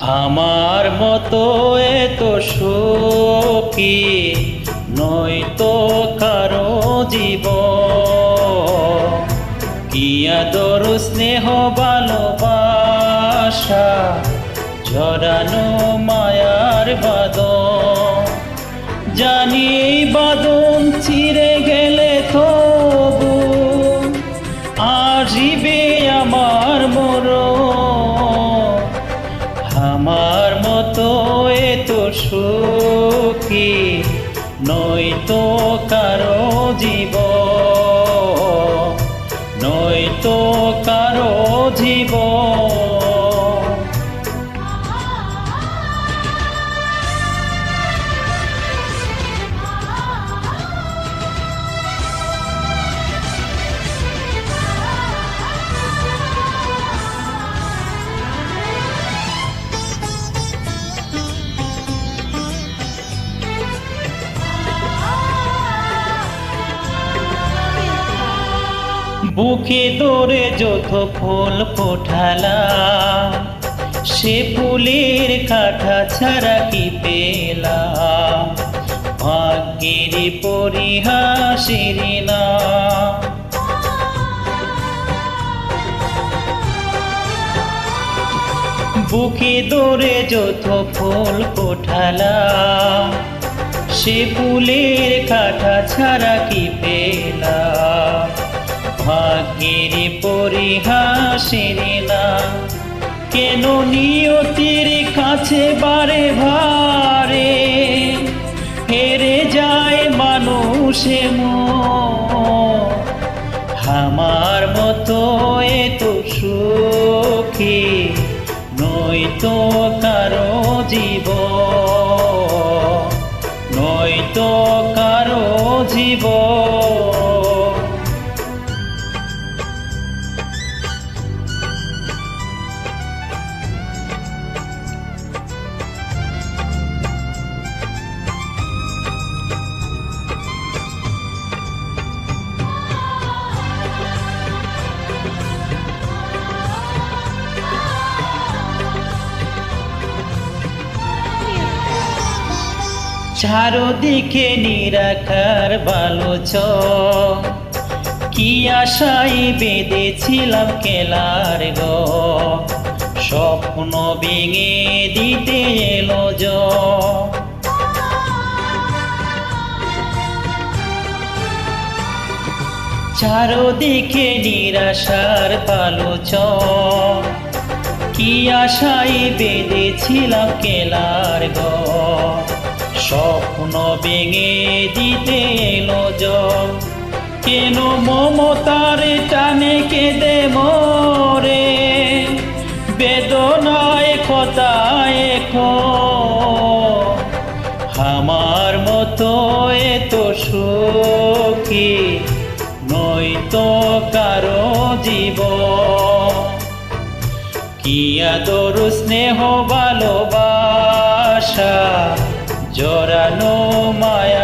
আমার মতো এত সুখী নয়তো কারো জীবন, কি আদর স্নেহ ভালোবাসা জড়ানো মায়ার বাঁধন। জানি এই বাঁধন ছিঁড়ে গেলে তবু আসিবে আমার মরণ। আমার মতো এত সুখী নয়তো কারো জীবন, নয়তো কারো জীবন। বুকে ধরে যত ফুল ফোটালাম, সে ফুলের কাঁটা ছাড়া কি পেলাম? ভাগ্যের পরিহাসের না। বুকে ধরে যত ফুল ফোটালাম, সে ফুলের কাঁটা ছাড়া কি পেলাম? ভাগ্যের পরিহাসের না। কেন নিয়তির কাছে বারে ভারে হেরে যায় মানুষে মন। আমার মতো এত সুখী নয়তো কারো জীবন, নয়তো কারো জীবন। চারদিকে নিরাকার বালুচর, কি আশায় বেঁধেছিলাম কেলার ঘর। স্বপ্ন ভেঙে দিতে এলো ঝড়। চারদিকে নিরাশার বালুচর, কি আশায় বেঁধেছিলাম কেলার ঘর। স্বপ্ন ভেঙে দিতে এলো ঝড়। কেন মমতার টানে কেঁদে মরে, বেদনায় কথায় এখন। আমার মতো এত সুখী নয়তো কারো জীবন, কি আদর স্নেহ ভালোবাসা জড়ানো মায়া